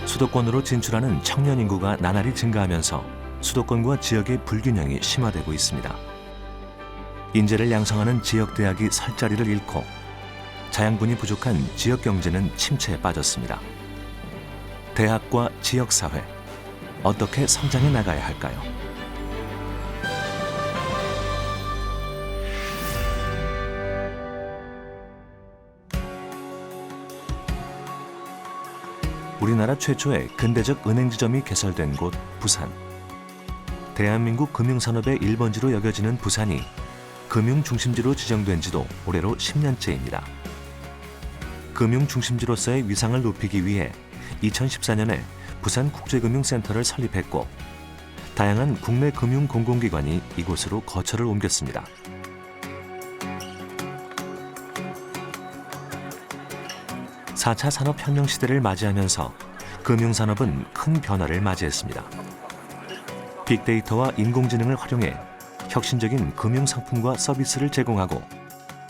수도권으로 진출하는 청년 인구가 나날이 증가하면서 수도권과 지역의 불균형이 심화되고 있습니다. 인재를 양성하는 지역 대학이 설 자리를 잃고 자양분이 부족한 지역 경제는 침체에 빠졌습니다. 대학과 지역 사회, 어떻게 성장해 나가야 할까요? 우리나라 최초의 근대적 은행 지점이 개설된 곳 부산. 대한민국 금융산업의 1번지로 여겨지는 부산이 금융 중심지로 지정된 지도 올해로 10년째입니다. 금융 중심지로서의 위상을 높이기 위해 2014년에 부산국제금융센터를 설립했고 다양한 국내 금융 공공기관이 이곳으로 거처를 옮겼습니다. (4차) 산업혁명 시대를 맞이하면서 금융산업은 큰 변화를 맞이했습니다. 빅데이터와 인공지능을 활용해 혁신적인 금융상품과 서비스를 제공하고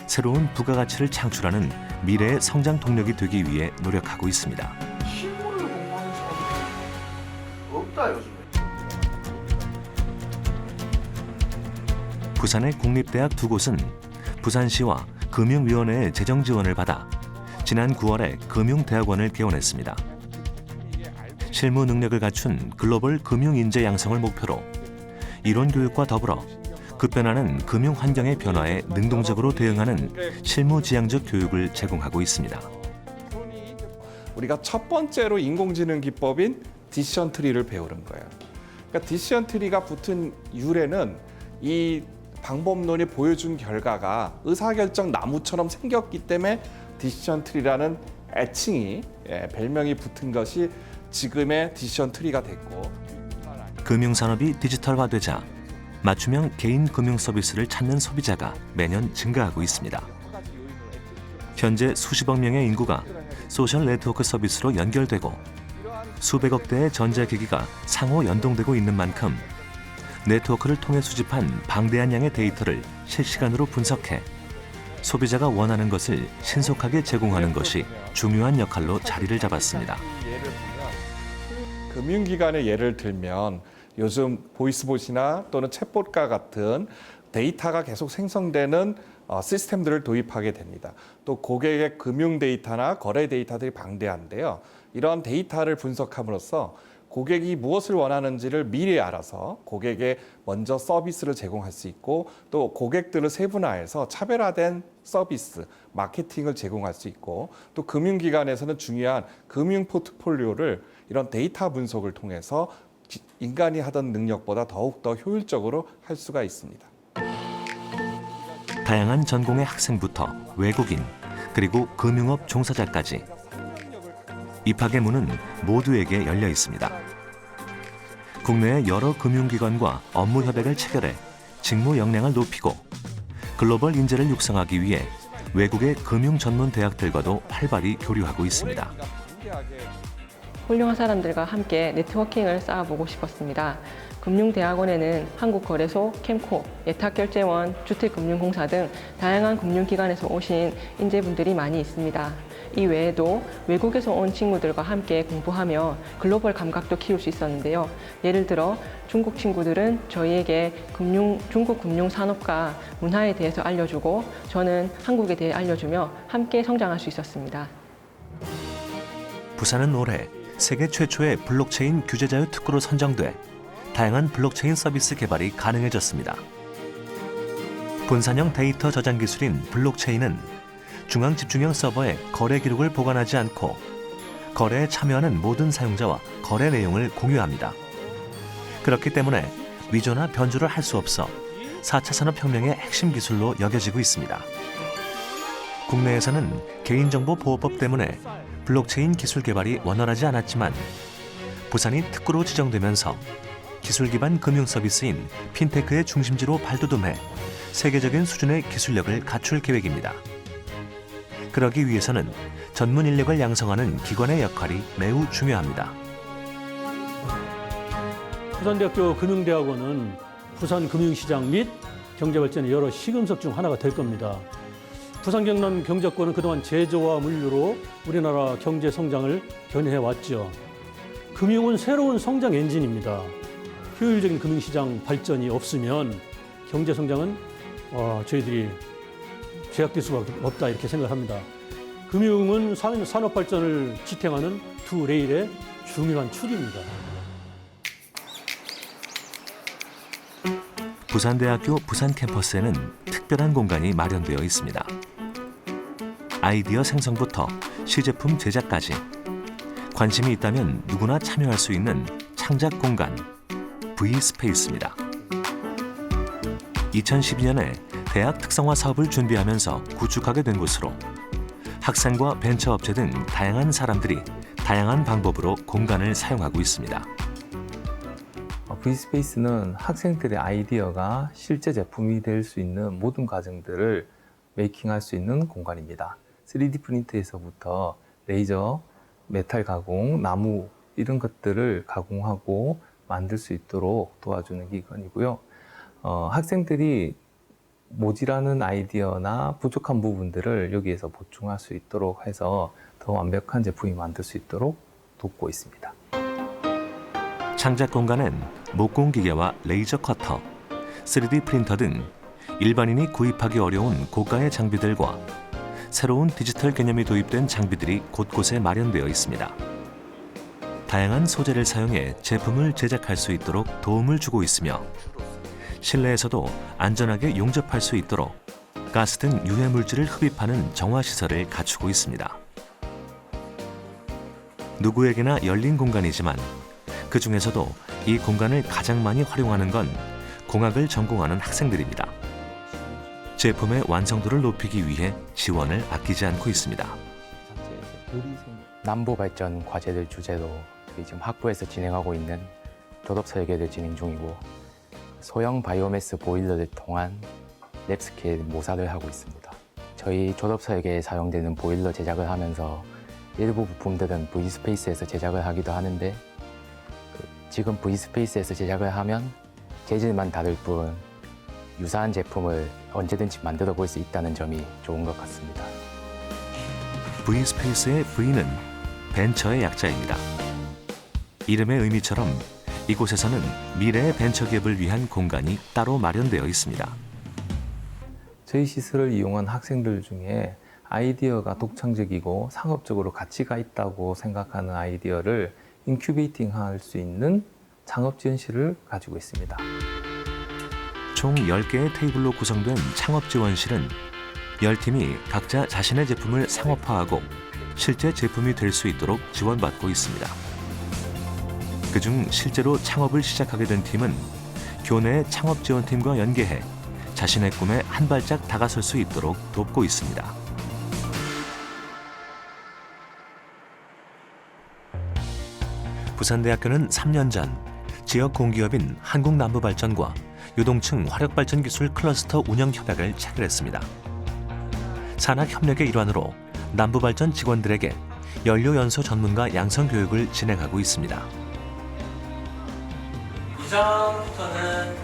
새로운 부가가치를 창출하는 미래의 성장 동력이 되기 위해 노력하고 있습니다. 실무를 공부하는 사람이 없다 요즘에. 부산의 국립대학 두 곳은 부산시와 금융위원회의 재정 지원을 받아 지난 9월에 금융대학원을 개원했습니다. 실무 능력을 갖춘 글로벌 금융인재 양성을 목표로 이론 교육과 더불어 급변하는 금융 환경의 변화에 능동적으로 대응하는 실무지향적 교육을 제공하고 있습니다. 우리가 첫 번째로 인공지능 기법인 디시전 트리를 배우는 거예요. 그러니까 디시전 트리가 붙은 이유에는 이 방법론이 보여준 결과가 의사결정 나무처럼 생겼기 때문에 디시전 트리라는 애칭이 별명이 붙은 것이 지금의 디시전 트리가 됐고, 금융산업이 디지털화되자 맞춤형 개인 금융 서비스를 찾는 소비자가 매년 증가하고 있습니다. 현재 수십억 명의 인구가 소셜 네트워크 서비스로 연결되고 수백억 대의 전자기기가 상호 연동되고 있는 만큼 네트워크를 통해 수집한 방대한 양의 데이터를 실시간으로 분석해 소비자가 원하는 것을 신속하게 제공하는 것이 중요한 역할로 자리를 잡았습니다. 금융기관의 예를 들면 요즘 보이스봇이나 또는 챗봇과 같은 데이터가 계속 생성되는 시스템들을 도입하게 됩니다. 또 고객의 금융 데이터나 거래 데이터들이 방대한데요. 이런 데이터를 분석함으로써 고객이 무엇을 원하는지를 미리 알아서 고객에 먼저 서비스를 제공할 수 있고 또 고객들을 세분화해서 차별화된 서비스, 마케팅을 제공할 수 있고 또 금융기관에서는 중요한 금융 포트폴리오를 이런 데이터 분석을 통해서 인간이 하던 능력보다 더욱더 효율적으로 할 수가 있습니다. 다양한 전공의 학생부터 외국인, 그리고 금융업 종사자까지 입학의 문은 모두에게 열려 있습니다. 국내의 여러 금융기관과 업무 협약을 체결해 직무 역량을 높이고 글로벌 인재를 육성하기 위해 외국의 금융 전문 대학들과도 활발히 교류하고 있습니다. 훌륭한 사람들과 함께 네트워킹을 쌓아보고 싶었습니다. 금융대학원에는 한국거래소, 캠코, 예탁결제원, 주택금융공사 등 다양한 금융기관에서 오신 인재분들이 많이 있습니다. 이 외에도 외국에서 온 친구들과 함께 공부하며 글로벌 감각도 키울 수 있었는데요. 예를 들어 중국 친구들은 저희에게 중국 금융산업과 문화에 대해서 알려주고 저는 한국에 대해 알려주며 함께 성장할 수 있었습니다. 부산은 올해 세계 최초의 블록체인 규제자유 특구로 선정돼 다양한 블록체인 서비스 개발이 가능해졌습니다. 분산형 데이터 저장 기술인 블록체인은 중앙집중형 서버에 거래 기록을 보관하지 않고 거래에 참여하는 모든 사용자와 거래 내용을 공유합니다. 그렇기 때문에 위조나 변조를 할 수 없어 4차 산업혁명의 핵심 기술로 여겨지고 있습니다. 국내에서는 개인정보보호법 때문에 블록체인 기술 개발이 원활하지 않았지만 부산이 특구로 지정되면서 기술 기반 금융 서비스인 핀테크의 중심지로 발돋움해 세계적인 수준의 기술력을 갖출 계획입니다. 그러기 위해서는 전문 인력을 양성하는 기관의 역할이 매우 중요합니다. 부산대학교 금융대학원은 부산 금융시장 및 경제발전의 여러 시금석 중 하나가 될 겁니다. 부산 경남 경제권은 그동안 제조와 물류로 우리나라 경제 성장을 견인해왔죠. 금융은 새로운 성장 엔진입니다. 효율적인 금융시장 발전이 없으면 경제 성장은 저희들이 제약될 수밖에 없다 이렇게 생각합니다. 금융은 산업 발전을 지탱하는 두 레일의 중요한 축입니다. 부산대학교 부산 캠퍼스에는 특별한 공간이 마련되어 있습니다. 아이디어 생성부터 시제품 제작까지 관심이 있다면 누구나 참여할 수 있는 창작 공간 V스페이스입니다. 2012년에 대학 특성화 사업을 준비하면서 구축하게 된 곳으로 학생과 벤처업체 등 다양한 사람들이 다양한 방법으로 공간을 사용하고 있습니다. V스페이스는 학생들의 아이디어가 실제 제품이 될 수 있는 모든 과정들을 메이킹할 수 있는 공간입니다. 3D 프린터에서부터 레이저, 메탈 가공, 나무 이런 것들을 가공하고 만들 수 있도록 도와주는 기관이고요. 학생들이 모자라는 아이디어나 부족한 부분들을 여기에서 보충할 수 있도록 해서 더 완벽한 제품이 만들 수 있도록 돕고 있습니다. 창작 공간엔 목공 기계와 레이저 커터, 3D 프린터 등 일반인이 구입하기 어려운 고가의 장비들과 새로운 디지털 개념이 도입된 장비들이 곳곳에 마련되어 있습니다. 다양한 소재를 사용해 제품을 제작할 수 있도록 도움을 주고 있으며 실내에서도 안전하게 용접할 수 있도록 가스 등 유해 물질을 흡입하는 정화 시설을 갖추고 있습니다. 누구에게나 열린 공간이지만 그 중에서도 이 공간을 가장 많이 활용하는 건 공학을 전공하는 학생들입니다. 제품의 완성도를 높이기 위해 지원을 아끼지 않고 있습니다. 남부 발전 과제들 주제로 지금 학부에서 진행하고 있는 졸업 설계를 진행 중이고 소형 바이오매스 보일러를 통한 랩스케일 모사를 하고 있습니다. 저희 졸업 설계에 사용되는 보일러 제작을 하면서 일부 부품들은 V스페이스에서 제작을 하기도 하는데 지금 V스페이스에서 제작을 하면 재질만 다를 뿐 유사한 제품을 언제든지 만들어 볼 수 있다는 점이 좋은 것 같습니다. V스페이스의 V는 벤처의 약자입니다. 이름의 의미처럼 이곳에서는 미래의 벤처기업을 위한 공간이 따로 마련되어 있습니다. 저희 시설을 이용한 학생들 중에 아이디어가 독창적이고 상업적으로 가치가 있다고 생각하는 아이디어를 인큐베이팅 할 수 있는 창업 지원실을 가지고 있습니다. 총 10개의 테이블로 구성된 창업 지원실은 10팀이 각자 자신의 제품을 상업화하고 실제 제품이 될 수 있도록 지원받고 있습니다. 그중 실제로 창업을 시작하게 된 팀은 교내 창업 지원팀과 연계해 자신의 꿈에 한 발짝 다가설 수 있도록 돕고 있습니다. 부산대학교는 3년 전 지역 공기업인 한국남부발전과 유동층 화력발전기술 클러스터 운영 협약을 체결했습니다. 산학협력의 일환으로 남부발전 직원들에게 연료연소 전문가 양성 교육을 진행하고 있습니다. 이전부터는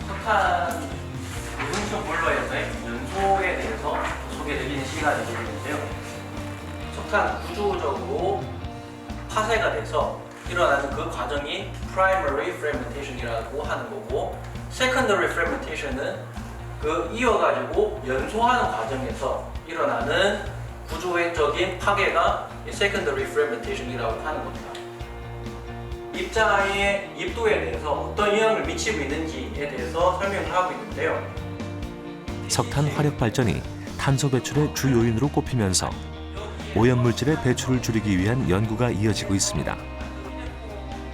석탄 유동층 보일러에서의 연소에 대해서 소개드리는 시간이 되는데요. 석탄 구조적으로 파쇄가 돼서 일어나는 그 과정이 primary fermentation이라고 하는 거고, secondary fermentation은 그 이어가지고 연소하는 과정에서 일어나는 구조적인 파괴가 secondary fermentation이라고 하는 겁니다. 입자의 입도에 대해서 어떤 영향을 미치고 있는지에 대해서 설명을 하고 있는데요. 석탄 화력 발전이 탄소 배출의 주 요인으로 꼽히면서 오염물질의 배출을 줄이기 위한 연구가 이어지고 있습니다.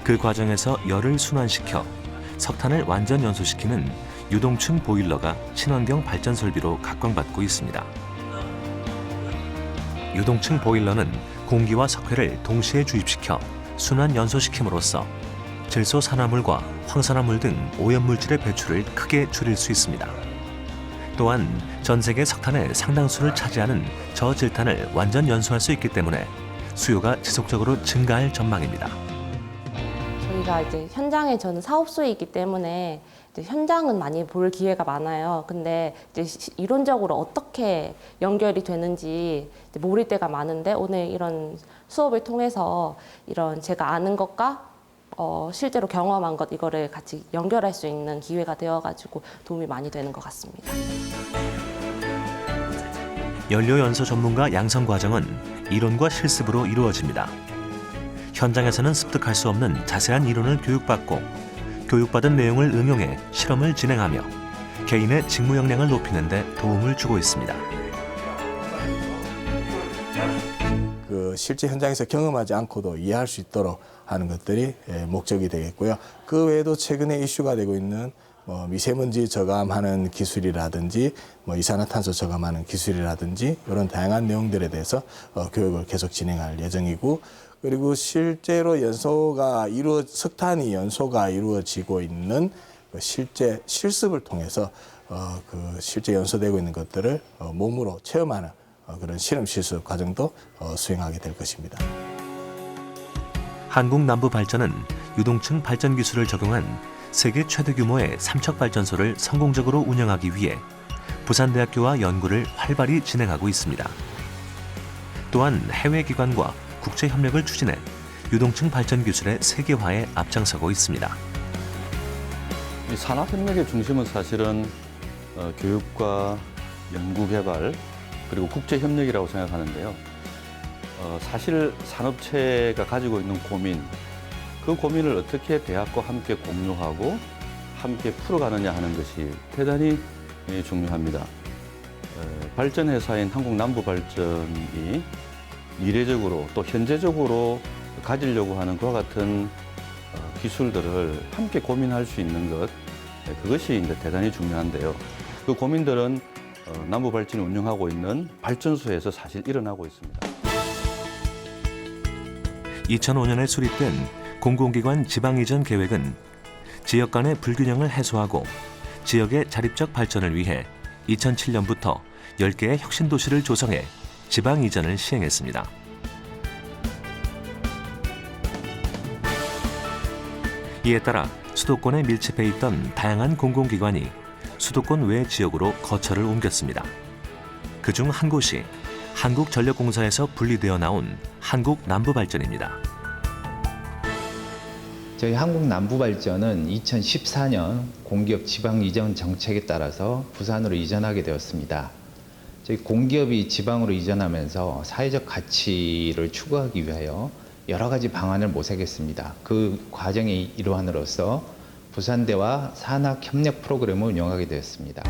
그 과정에서 열을 순환시켜 석탄을 완전 연소시키는 유동층 보일러가 친환경 발전 설비로 각광받고 있습니다. 유동층 보일러는 공기와 석회를 동시에 주입시켜 순환 연소시킴으로써 질소산화물과 황산화물 등 오염물질의 배출을 크게 줄일 수 있습니다. 또한 전 세계 석탄의 상당수를 차지하는 저질탄을 완전 연소할 수 있기 때문에 수요가 지속적으로 증가할 전망입니다. 저희가 이제 현장에 저는 사업소이기 때문에 이제 현장은 많이 볼 기회가 많아요. 근데 이제 이론적으로 어떻게 연결이 되는지 이제 모를 때가 많은데 오늘 이런 수업을 통해서 이런 제가 아는 것과 실제로 경험한 것 이거를 같이 연결할 수 있는 기회가 되어가지고 도움이 많이 되는 것 같습니다. 연료연소 전문가 양성 과정은 이론과 실습으로 이루어집니다. 현장에서는 습득할 수 없는 자세한 이론을 교육받고 교육받은 내용을 응용해 실험을 진행하며 개인의 직무 역량을 높이는 데 도움을 주고 있습니다. 그 실제 현장에서 경험하지 않고도 이해할 수 있도록 하는 것들이 목적이 되겠고요. 그 외에도 최근에 이슈가 되고 있는 미세먼지 저감하는 기술이라든지 이산화탄소 저감하는 기술이라든지 이런 다양한 내용들에 대해서 교육을 계속 진행할 예정이고, 그리고 실제로 석탄이 연소가 이루어지고 있는 실제 실습을 통해서 그 실제 연소되고 있는 것들을 몸으로 체험하는 그런 실험 실습 과정도 수행하게 될 것입니다. 한국남부발전은 유동층 발전 기술을 적용한 세계 최대 규모의 삼척 발전소를 성공적으로 운영하기 위해 부산대학교와 연구를 활발히 진행하고 있습니다. 또한 해외 기관과 국제 협력을 추진해 유동층 발전 기술의 세계화에 앞장서고 있습니다. 이 산업협력의 중심은 사실은 교육과 연구개발 그리고 국제협력이라고 생각하는데요. 사실 산업체가 가지고 있는 고민, 그 고민을 어떻게 대학과 함께 공유하고 함께 풀어가느냐 하는 것이 대단히 중요합니다. 발전회사인 한국남부발전이 미래적으로 또 현재적으로 가지려고 하는 그와 같은 기술들을 함께 고민할 수 있는 것, 그것이 이제 대단히 중요한데요. 그 고민들은 남부발전이 운영하고 있는 발전소에서 사실 일어나고 있습니다. 2005년에 수립된 공공기관 지방이전 계획은 지역 간의 불균형을 해소하고 지역의 자립적 발전을 위해 2007년부터 10개의 혁신도시를 조성해 지방 이전을 시행했습니다. 이에 따라 수도권에 밀집해 있던 다양한 공공기관이 수도권 외 지역으로 거처를 옮겼습니다. 그중 한 곳이 한국전력공사에서 분리되어 나온 한국남부발전입니다. 저희 한국남부발전은 2014년 공기업 지방 이전 정책에 따라서 부산으로 이전하게 되었습니다. 저희 공기업이 지방으로 이전하면서 사회적 가치를 추구하기 위하여 여러 가지 방안을 모색했습니다. 그 과정의 일환으로서 부산대와 산학협력 프로그램을 운영하게 되었습니다.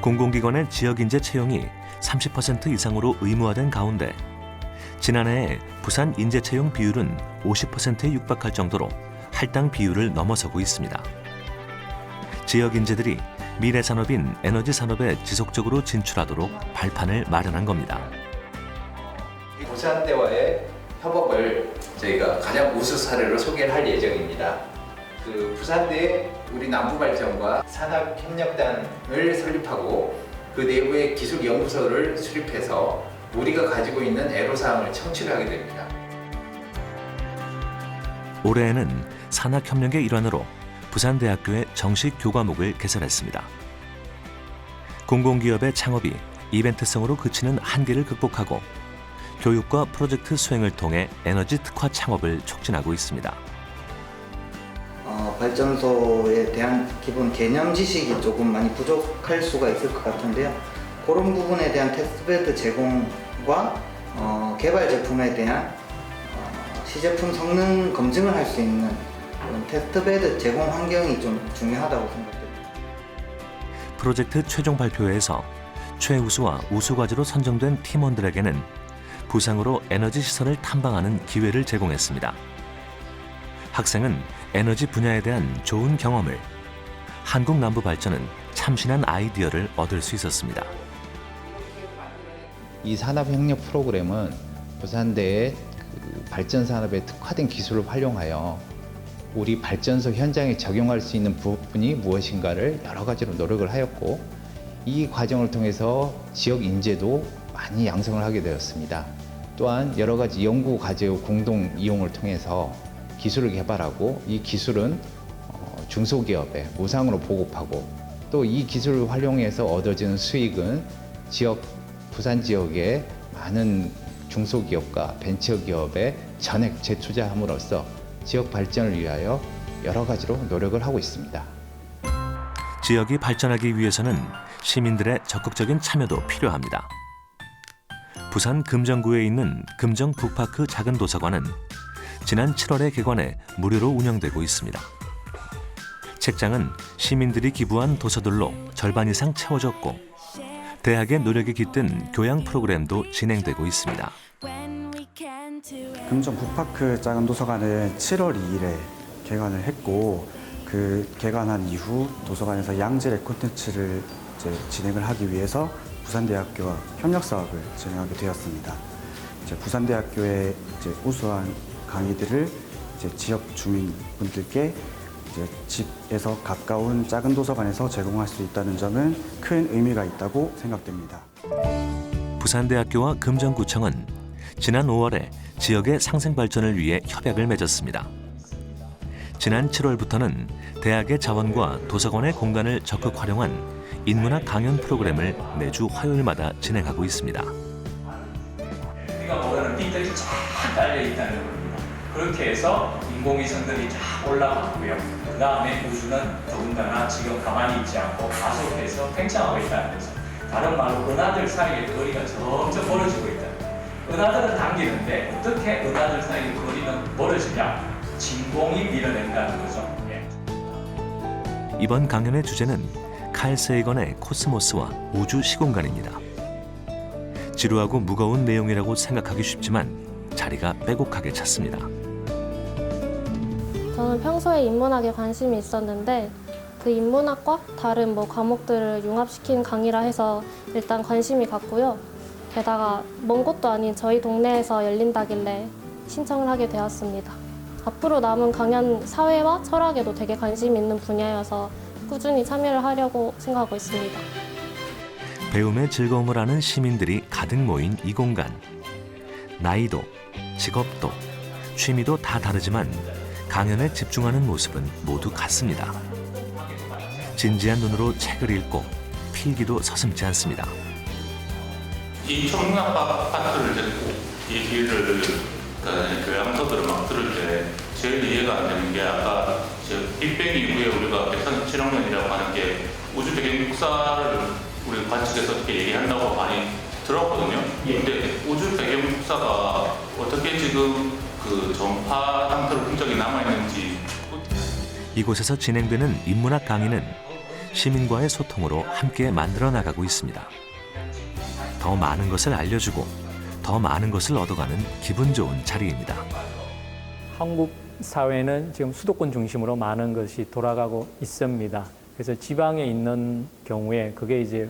공공기관의 지역인재 채용이 30% 이상으로 의무화된 가운데 지난해 부산 인재 채용 비율은 50%에 육박할 정도로 할당 비율을 넘어서고 있습니다. 지역 인재들이 미래 산업인 에너지 산업에 지속적으로 진출하도록 발판을 마련한 겁니다. 부산대와의 협업을 저희가 가장 우수 사례로 소개를 할 예정입니다. 그 부산대에 우리 남부발전과 산학협력단을 설립하고 그 내부에 기술연구소를 수립해서 우리가 가지고 있는 애로사항을 청취를 하게 됩니다. 올해에는 산학협력의 일환으로 부산대학교에 정식 교과목을 개설했습니다. 공공기업의 창업이 이벤트성으로 그치는 한계를 극복하고 교육과 프로젝트 수행을 통해 에너지 특화 창업을 촉진하고 있습니다. 발전소에 대한 기본 개념 지식이 조금 많이 부족할 수가 있을 것 같은데요. 그런 부분에 대한 테스트베드 제공과 개발 제품에 대한 시제품 성능 검증을 할 수 있는 그런 테스트베드 제공 환경이 좀 중요하다고 생각됩니다. 프로젝트 최종 발표회에서 최우수와 우수과제로 선정된 팀원들에게는 부상으로 에너지 시설을 탐방하는 기회를 제공했습니다. 학생은 에너지 분야에 대한 좋은 경험을, 한국남부발전은 참신한 아이디어를 얻을 수 있었습니다. 이 산업협력 프로그램은 부산대의 발전 산업에 특화된 기술을 활용하여 우리 발전소 현장에 적용할 수 있는 부분이 무엇인가를 여러 가지로 노력을 하였고, 이 과정을 통해서 지역 인재도 많이 양성을 하게 되었습니다. 또한 여러 가지 연구 과제의 공동 이용을 통해서 기술을 개발하고, 이 기술은 중소기업에 무상으로 보급하고 또 이 기술을 활용해서 얻어지는 수익은 부산 지역의 많은 중소기업과 벤처기업에 전액 재투자함으로써 지역 발전을 위하여 여러 가지로 노력을 하고 있습니다. 지역이 발전하기 위해서는 시민들의 적극적인 참여도 필요합니다. 부산 금정구에 있는 금정 북파크 작은 도서관은 지난 7월에 개관해 무료로 운영되고 있습니다. 책장은 시민들이 기부한 도서들로 절반 이상 채워졌고 대학의 노력이 깃든 교양 프로그램도 진행되고 있습니다. 금정 북파크 작은 도서관은 7월 2일에 개관을 했고 그 개관한 이후 도서관에서 양질의 콘텐츠를 진행을 하기 위해서 부산대학교와 협력 사업을 진행하게 되었습니다. 부산대학교의 우수한 강의들을 지역 주민분들께 집에서 가까운 작은 도서관에서 제공할 수 있다는 점은 큰 의미가 있다고 생각됩니다. 부산대학교와 금정구청은 지난 5월에 지역의 상생 발전을 위해 협약을 맺었습니다. 지난 7월부터는 대학의 자원과 도서관의 공간을 적극 활용한 인문학 강연 프로그램을 매주 화요일마다 진행하고 있습니다. 우리가 모르는 띠들이 쫙 깔려 있다는 겁니다. 그렇게 해서 인공위성들이 쫙 올라가고요. 그 다음에 우주는 더군다나 지금 가만히 있지 않고 가속해서 팽창하고 있다는 거죠. 다른 말로 은하들 사이의 거리가 점점 멀어지고 있다는 거예요. 은하들은 당기는데 어떻게 은하들 사이의 거리는 멀어지냐? 진공이 밀어낸다는 거죠. 이번 강연의 주제는 칼 세이건의 코스모스와 우주 시공간입니다. 지루하고 무거운 내용이라고 생각하기 쉽지만 자리가 빼곡하게 찼습니다. 저는 평소에 인문학에 관심이 있었는데 그 인문학과 다른 과목들을 융합시킨 강의라 해서 일단 관심이 갔고요. 게다가 먼 곳도 아닌 저희 동네에서 열린다길래 신청을 하게 되었습니다. 앞으로 남은 강연 사회와 철학에도 되게 관심 있는 분야여서 꾸준히 참여를 하려고 생각하고 있습니다. 배움의 즐거움을 아는 시민들이 가득 모인 이 공간. 나이도, 직업도, 취미도 다 다르지만 강연에 집중하는 모습은 모두 같습니다. 진지한 눈으로 책을 읽고 필기도 서슴지 않습니다. 이 청문학과 파트를 듣고 이 뒤를 교양서들을 막 들을 때 제일 이해가 안 되는 게 아까 빅뱅 이후에 우리가 137억 년이라고 하는 게 우주 배경 역사를 우리 관측해서 이렇게 얘기한다고 많이 들었거든요. 근데 우주 배경 역사가 어떻게 지금 그 전파 상태로 흔적이 남아있는지. 이곳에서 진행되는 인문학 강의는 시민과의 소통으로 함께 만들어 나가고 있습니다. 더 많은 것을 알려주고 더 많은 것을 얻어가는 기분 좋은 자리입니다. 한국 사회는 지금 수도권 중심으로 많은 것이 돌아가고 있습니다. 그래서 지방에 있는 경우에 그게 이제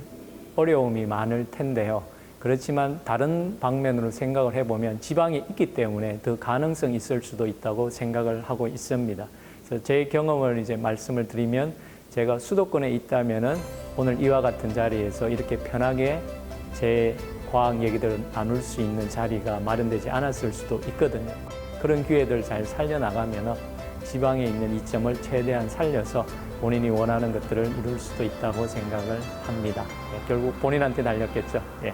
어려움이 많을 텐데요. 그렇지만 다른 방면으로 생각을 해보면 지방에 있기 때문에 더 가능성이 있을 수도 있다고 생각을 하고 있습니다. 그래서 제 경험을 이제 말씀을 드리면 제가 수도권에 있다면은 오늘 이와 같은 자리에서 이렇게 편하게 제 과학 얘기들을 나눌 수 있는 자리가 마련되지 않았을 수도 있거든요. 그런 기회들 잘 살려나가면 지방에 있는 이점을 최대한 살려서 본인이 원하는 것들을 이룰 수도 있다고 생각을 합니다. 결국 본인한테 달렸겠죠. 예.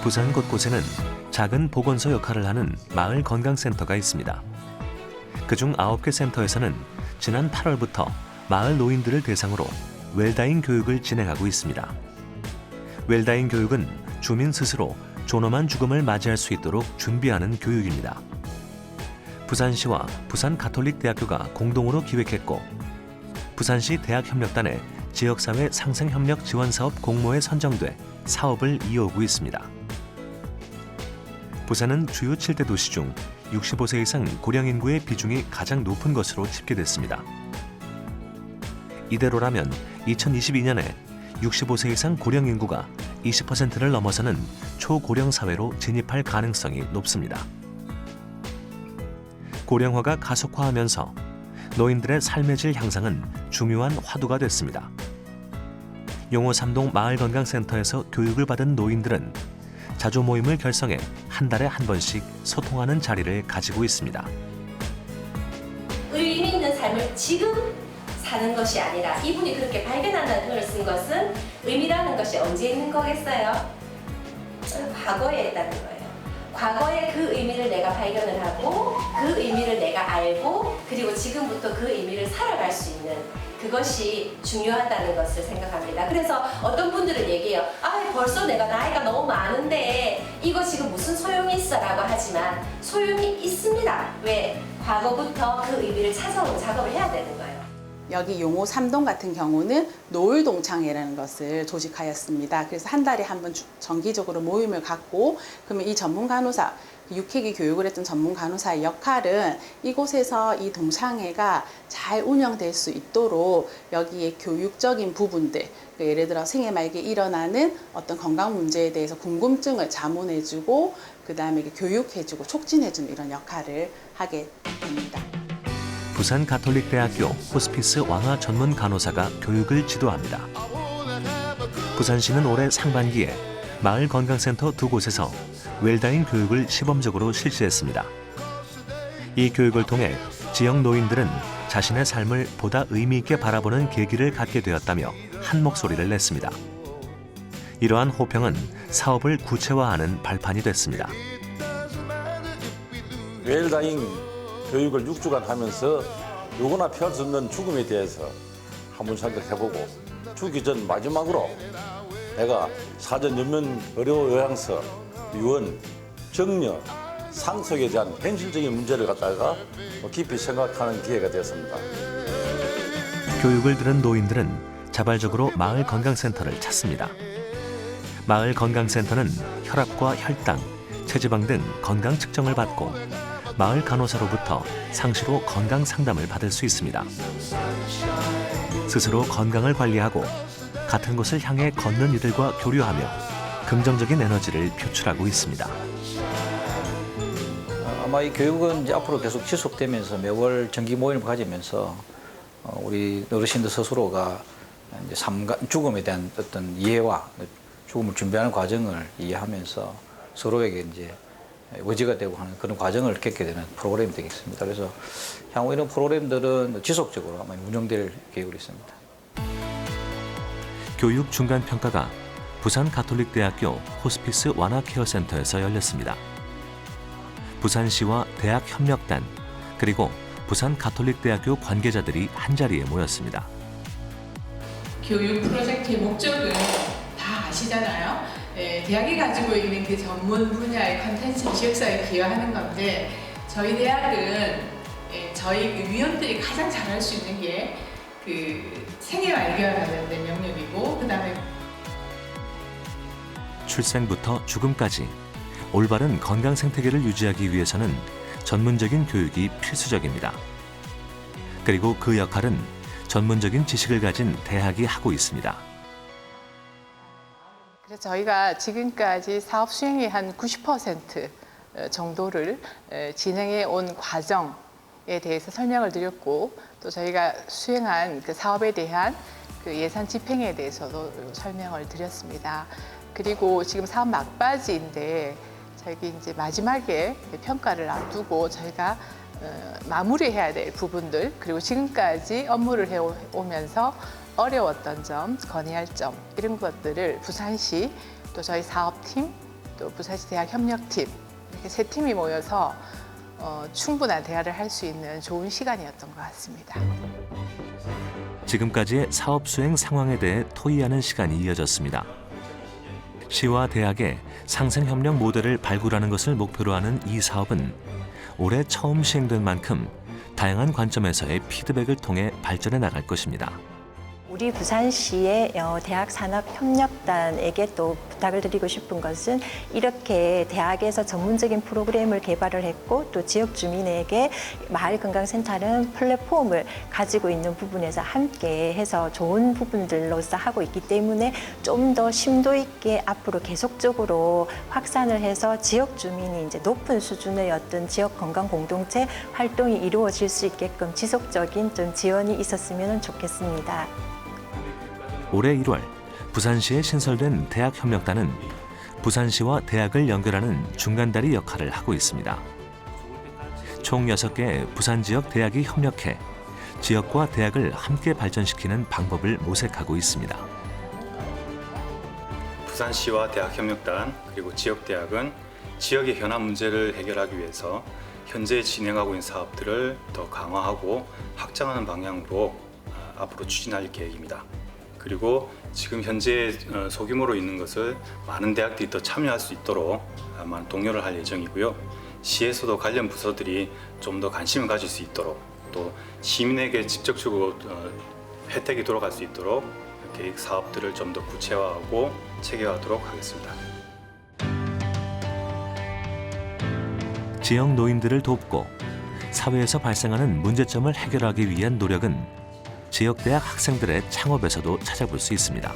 부산 곳곳에는 작은 보건소 역할을 하는 마을 건강센터가 있습니다. 그중 9개 센터에서는 지난 8월부터 마을 노인들을 대상으로 웰다잉 교육을 진행하고 있습니다. 웰다잉 교육은 주민 스스로 존엄한 죽음을 맞이할 수 있도록 준비하는 교육입니다. 부산시와 부산가톨릭대학교가 공동으로 기획했고 부산시 대학협력단의 지역사회 상생협력 지원사업 공모에 선정돼 사업을 이어오고 있습니다. 부산은 주요 7대 도시 중 65세 이상 고령 인구의 비중이 가장 높은 것으로 집계됐습니다. 이대로라면 2022년에 65세 이상 고령 인구가 20%를 넘어서는 초고령 사회로 진입할 가능성이 높습니다. 고령화가 가속화하면서 노인들의 삶의 질 향상은 중요한 화두가 됐습니다. 용호 3동 마을건강센터에서 교육을 받은 노인들은 자조 모임을 결성해 한 달에 한 번씩 소통하는 자리를 가지고 있습니다. 의미 있는 삶을 지금 사는 것이 아니라 이분이 그렇게 발견한다는 표현을 쓴 것은 의미라는 것이 언제 있는 거겠어요? 과거에 있다는 거예요. 과거에 그 의미를 내가 발견을 하고 그 의미를 내가 알고 그리고 지금부터 그 의미를 살아갈 수 있는 그것이 중요하다는 것을 생각합니다. 그래서 어떤 분들은 얘기해요. 아, 벌써 내가 나이가 너무 많은데 이거 지금 무슨 소용이 있어? 라고 하지만 소용이 있습니다. 왜? 과거부터 그 의미를 찾아오는 작업을 해야 되는 거예요. 여기 용호 3동 같은 경우는 노을동창회라는 것을 조직하였습니다. 그래서 한 달에 한 번 정기적으로 모임을 갖고 그러면 이 전문 간호사, 육회기 교육을 했던 전문 간호사의 역할은 이곳에서 이 동창회가 잘 운영될 수 있도록 여기에 교육적인 부분들, 예를 들어 생애 말기에 일어나는 어떤 건강 문제에 대해서 궁금증을 자문해주고 그 다음에 교육해주고 촉진해주는 이런 역할을 하게 됩니다. 부산 가톨릭대학교 호스피스 완화 전문 간호사가 교육을 지도합니다. 부산시는 올해 상반기에 마을 건강센터 2곳에서 웰다잉 교육을 시범적으로 실시했습니다. 이 교육을 통해 지역 노인들은 자신의 삶을 보다 의미 있게 바라보는 계기를 갖게 되었다며 한 목소리를 냈습니다. 이러한 호평은 사업을 구체화하는 발판이 됐습니다. 웰다잉 교육을 6주간 하면서 누구나 피할 수 없는 죽음에 대해서 한번 생각해보고 죽기 전 마지막으로 내가 사전 연면 의료 요양서, 유언, 정려, 상속에 대한 현실적인 문제를 갖다가 깊이 생각하는 기회가 되었습니다. 교육을 들은 노인들은 자발적으로 마을 건강센터를 찾습니다. 마을 건강센터는 혈압과 혈당, 체지방 등 건강 측정을 받고 마을 간호사로부터 상시로 건강 상담을 받을 수 있습니다. 스스로 건강을 관리하고 같은 곳을 향해 걷는 이들과 교류하며 긍정적인 에너지를 표출하고 있습니다. 아마 이 교육은 이제 앞으로 계속 지속되면서 매월 정기 모임을 가지면서 우리 어르신들 스스로가 이제 죽음에 대한 어떤 이해와 죽음을 준비하는 과정을 이해하면서 서로에게 이제 의지가 되고 하는 그런 과정을 겪게 되는 프로그램이 되겠습니다. 그래서 향후 이런 프로그램들은 지속적으로 아마 운영될 계획으로 있습니다. 교육 중간 평가가 부산 가톨릭대학교 호스피스 완화 케어센터에서 열렸습니다. 부산시와 대학협력단 그리고 부산 가톨릭대학교 관계자들이 한자리에 모였습니다. 교육 프로젝트의 목적은 다 아시잖아요. 대학이 가지고 있는 그 전문 분야의 컨텐츠를 지역사회에 기여하는 건데 저희 대학은 저희 그 위원들이 가장 잘할 수 있는 게 그 생애 말기와 관련된 영역이고 그다음에 출생부터 죽음까지 올바른 건강 생태계를 유지하기 위해서는 전문적인 교육이 필수적입니다. 그리고 그 역할은 전문적인 지식을 가진 대학이 하고 있습니다. 그래서 저희가 지금까지 사업 수행의 한 90% 정도를 진행해 온 과정에 대해서 설명을 드렸고 또 저희가 수행한 그 사업에 대한 그 예산 집행에 대해서도 설명을 드렸습니다. 그리고 지금 사업 막바지인데 저희 이제 마지막에 평가를 앞두고 저희가 마무리해야 될 부분들 그리고 지금까지 업무를 해오면서 어려웠던 점, 건의할 점 이런 것들을 부산시 또 저희 사업팀 또 부산시 대학협력팀 이렇게 세 팀이 모여서 충분한 대화를 할 수 있는 좋은 시간이었던 것 같습니다. 지금까지의 사업 수행 상황에 대해 토의하는 시간이 이어졌습니다. 시와 대학의 상생협력 모델을 발굴하는 것을 목표로 하는 이 사업은 올해 처음 시행된 만큼 다양한 관점에서의 피드백을 통해 발전해 나갈 것입니다. 우리 부산시의 대학산업협력단에게 또 부탁을 드리고 싶은 것은 이렇게 대학에서 전문적인 프로그램을 개발을 했고 또 지역 주민에게 마을건강센터는 플랫폼을 가지고 있는 부분에서 함께 해서 좋은 부분들로서 하고 있기 때문에 좀 더 심도 있게 앞으로 계속적으로 확산을 해서 지역 주민이 이제 높은 수준의 어떤 지역 건강 공동체 활동이 이루어질 수 있게끔 지속적인 좀 지원이 있었으면 좋겠습니다. 올해 1월 부산시에 신설된 대학협력단은 부산시와 대학을 연결하는 중간다리 역할을 하고 있습니다. 총 6개의 부산 지역 대학이 협력해 지역과 대학을 함께 발전시키는 방법을 모색하고 있습니다. 부산시와 대학협력단 그리고 지역대학은 지역의 현안 문제를 해결하기 위해서 현재 진행하고 있는 사업들을 더 강화하고 확장하는 방향으로 앞으로 추진할 계획입니다. 그리고 지금 현재 소규모로 있는 것을 많은 대학들이 더 참여할 수 있도록 아마 독려를 할 예정이고요. 시에서도 관련 부서들이 좀 더 관심을 가질 수 있도록 또 시민에게 직접적으로 혜택이 돌아갈 수 있도록 계획 사업들을 좀 더 구체화하고 체계화하도록 하겠습니다. 지역 노인들을 돕고 사회에서 발생하는 문제점을 해결하기 위한 노력은 지역대학 학생들의 창업에서도 찾아볼 수 있습니다.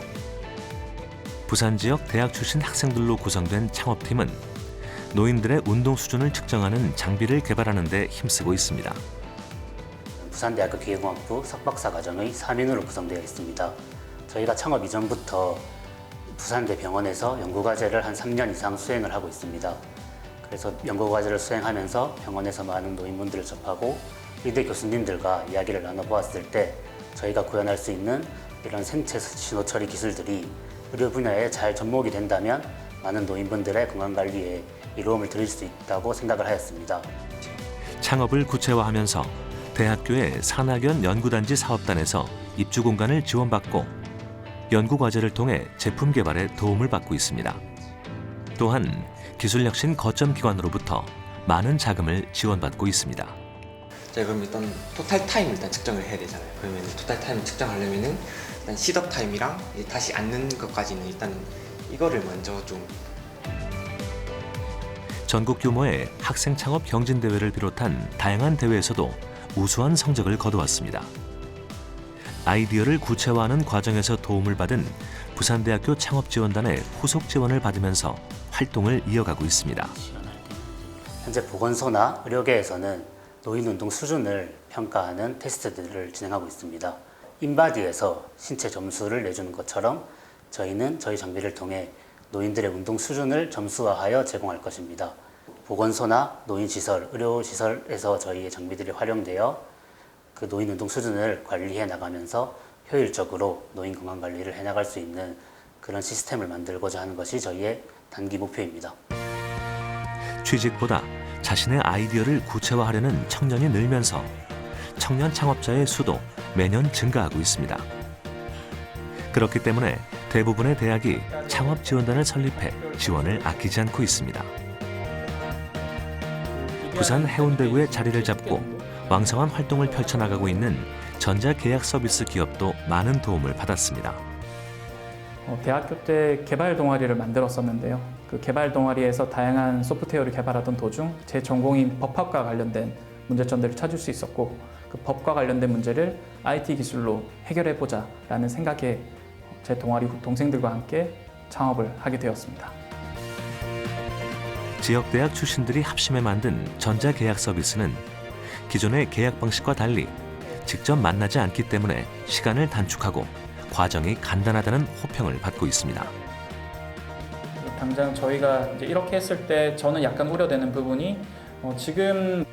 부산 지역 대학 출신 학생들로 구성된 창업팀은 노인들의 운동 수준을 측정하는 장비를 개발하는 데 힘쓰고 있습니다. 부산대학교 기계공학부 석박사 과정의 3인으로 구성되어 있습니다. 저희가 창업 이전부터 부산대 병원에서 연구과제를 한 3년 이상 수행을 하고 있습니다. 그래서 연구과제를 수행하면서 병원에서 많은 노인분들을 접하고 의대 교수님들과 이야기를 나눠보았을 때 저희가 구현할 수 있는 이런 생체 신호 처리 기술들이 의료 분야에 잘 접목이 된다면 많은 노인분들의 건강관리에 이로움을 드릴 수 있다고 생각을 하였습니다. 창업을 구체화하면서 대학교의 산학연 연구단지 사업단에서 입주 공간을 지원받고 연구과제를 통해 제품 개발에 도움을 받고 있습니다. 또한 기술혁신 거점기관으로부터 많은 자금을 지원받고 있습니다. 자, 그럼 일단 토탈 타임을 일단 측정을 해야 되잖아요. 그러면 토탈 타임을 측정하려면은 일단 시덥 타임이랑 다시 앉는 것까지는 일단 이거를 먼저 좀 전국 규모의 학생 창업 경진 대회를 비롯한 다양한 대회에서도 우수한 성적을 거두었습니다. 아이디어를 구체화하는 과정에서 도움을 받은 부산대학교 창업지원단의 후속 지원을 받으면서 활동을 이어가고 있습니다. 현재 보건소나 의료계에서는 노인 운동 수준을 평가하는 테스트들을 진행하고 있습니다. 인바디에서 신체 점수를 내주는 것처럼 저희는 저희 장비를 통해 노인들의 운동 수준을 점수화하여 제공할 것입니다. 보건소나 노인시설, 의료시설에서 저희의 장비들이 활용되어 그 노인 운동 수준을 관리해 나가면서 효율적으로 노인 건강 관리를 해나갈 수 있는 그런 시스템을 만들고자 하는 것이 저희의 단기 목표입니다. 취직보다 자신의 아이디어를 구체화하려는 청년이 늘면서 청년 창업자의 수도 매년 증가하고 있습니다. 그렇기 때문에 대부분의 대학이 창업 지원단을 설립해 지원을 아끼지 않고 있습니다. 부산 해운대구에 자리를 잡고 왕성한 활동을 펼쳐나가고 있는 전자계약 서비스 기업도 많은 도움을 받았습니다. 대학교 때 개발 동아리를 만들었었는데요. 그 개발 동아리에서 다양한 소프트웨어를 개발하던 도중 제 전공인 법학과 관련된 문제점들을 찾을 수 있었고 그 법과 관련된 문제를 IT 기술로 해결해보자 라는 생각에 제 동아리 동생들과 함께 창업을 하게 되었습니다. 지역대학 출신들이 합심해 만든 전자계약 서비스는 기존의 계약 방식과 달리 직접 만나지 않기 때문에 시간을 단축하고 과정이 간단하다는 호평을 받고 있습니다. 당장 저희가 이제 이렇게 했을 때 저는 약간 우려되는 부분이 지금의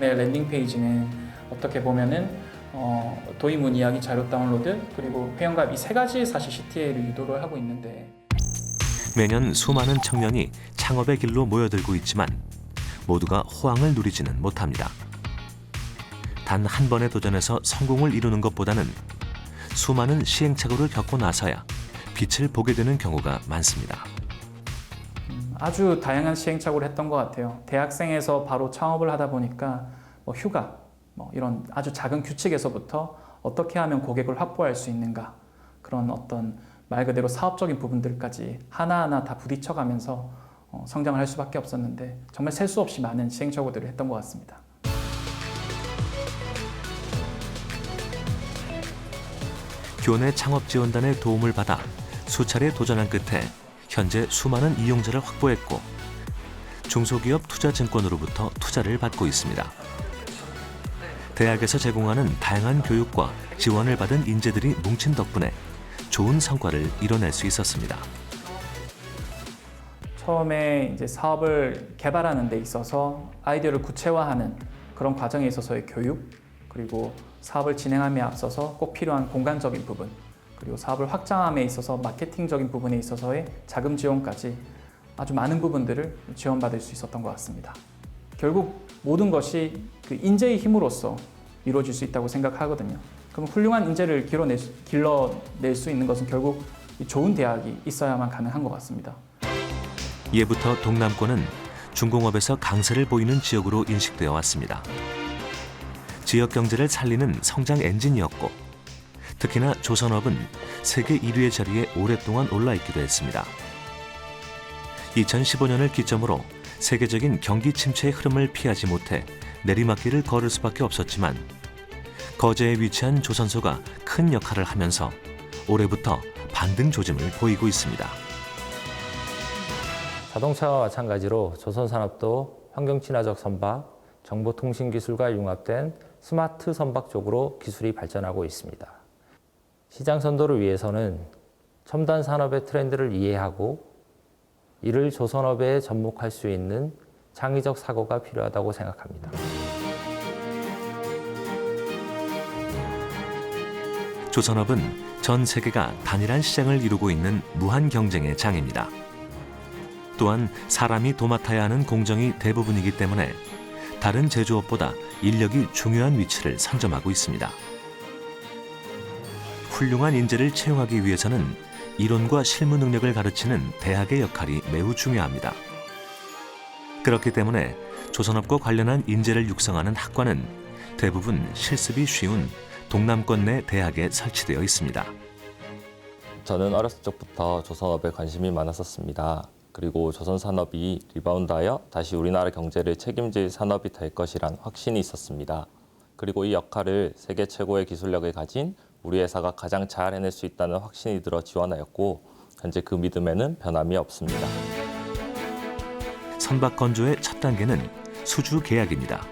랜딩 페이지는 어떻게 보면은 도입 문의하기 자료 다운로드 그리고 회원가입 이 세 가지 사실 CTA를 유도를 하고 있는데 매년 수많은 청년이 창업의 길로 모여들고 있지만 모두가 호황을 누리지는 못합니다. 단 한 번의 도전에서 성공을 이루는 것보다는 수많은 시행착오를 겪고 나서야 빛을 보게 되는 경우가 많습니다. 아주 다양한 시행착오를 했던 것 같아요. 대학생에서 바로 창업을 하다 보니까 휴가, 이런 아주 작은 규칙에서부터 어떻게 하면 고객을 확보할 수 있는가 그런 어떤 말 그대로 사업적인 부분들까지 하나하나 다 부딪혀가면서 성장을 할 수밖에 없었는데 정말 셀 수 없이 많은 시행착오들을 했던 것 같습니다. 교내 창업지원단의 도움을 받아 수차례 도전한 끝에 현재 수많은 이용자를 확보했고 중소기업 투자증권으로부터 투자를 받고 있습니다. 대학에서 제공하는 다양한 교육과 지원을 받은 인재들이 뭉친 덕분에 좋은 성과를 이뤄낼 수 있었습니다. 처음에 이제 사업을 개발하는 데 있어서 아이디어를 구체화하는 그런 과정에 있어서의 교육, 그리고 사업을 진행함에 앞서서 꼭 필요한 공간적인 부분, 그리고 사업을 확장함에 있어서 마케팅적인 부분에 있어서의 자금 지원까지 아주 많은 부분들을 지원받을 수 있었던 것 같습니다. 결국 모든 것이 그 인재의 힘으로써 이루어질 수 있다고 생각하거든요. 그럼 훌륭한 인재를 길러낼 수 있는 것은 결국 좋은 대학이 있어야만 가능한 것 같습니다. 예부터 동남권은 중공업에서 강세를 보이는 지역으로 인식되어 왔습니다. 지역 경제를 살리는 성장 엔진이었고, 특히나 조선업은 세계 1위의 자리에 오랫동안 올라있기도 했습니다. 2015년을 기점으로 세계적인 경기 침체의 흐름을 피하지 못해 내리막길을 걸을 수밖에 없었지만, 거제에 위치한 조선소가 큰 역할을 하면서 올해부터 반등 조짐을 보이고 있습니다. 자동차와 마찬가지로 조선산업도 환경친화적 선박, 정보통신기술과 융합된 스마트 선박 쪽으로 기술이 발전하고 있습니다. 시장 선도를 위해서는 첨단 산업의 트렌드를 이해하고 이를 조선업에 접목할 수 있는 창의적 사고가 필요하다고 생각합니다. 조선업은 전 세계가 단일한 시장을 이루고 있는 무한 경쟁의 장입니다. 또한 사람이 도맡아야 하는 공정이 대부분이기 때문에 다른 제조업보다 인력이 중요한 위치를 선점하고 있습니다. 훌륭한 인재를 채용하기 위해서는 이론과 실무 능력을 가르치는 대학의 역할이 매우 중요합니다. 그렇기 때문에 조선업과 관련한 인재를 육성하는 학과는 대부분 실습이 쉬운 동남권 내 대학에 설치되어 있습니다. 저는 어렸을 적부터 조선업에 관심이 많았었습니다. 그리고 조선산업이 리바운드하여 다시 우리나라 경제를 책임질 산업이 될 것이란 확신이 있었습니다. 그리고 이 역할을 세계 최고의 기술력을 가진 우리 회사가 가장 잘 해낼 수 있다는 확신이 들어 지원하였고, 현재 그 믿음에는 변함이 없습니다. 선박 건조의 첫 단계는 수주 계약입니다.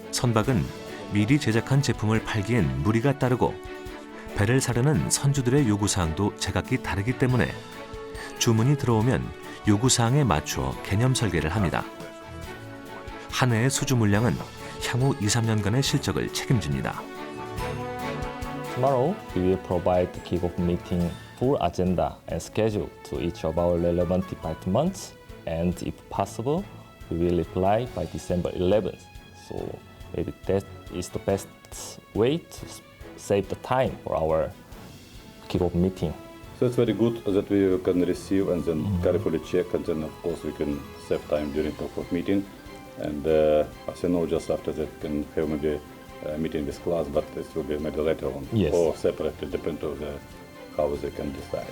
선박은 미리 제작한 제품을 팔기엔 무리가 따르고, 배를 사려는 선주들의 요구사항도 제각기 다르기 때문에 주문이 들어오면 요구사항에 맞추어 개념 설계를 합니다. 한 해의 수주 물량은 향후 2-3년간의 실적을 책임집니다. Tomorrow, we will provide the kick-off meeting full agenda and schedule to each of our relevant departments, and if possible, we will reply by December 11th. So maybe that is the best way to save the time for our kick-off meeting. So it's very good that we can receive and then carefully check, and then of course we can save time during the meeting. And as you know, just after that, can have maybe a meeting with class, but this will be maybe later on, Yes. or separately, depending on how they can decide.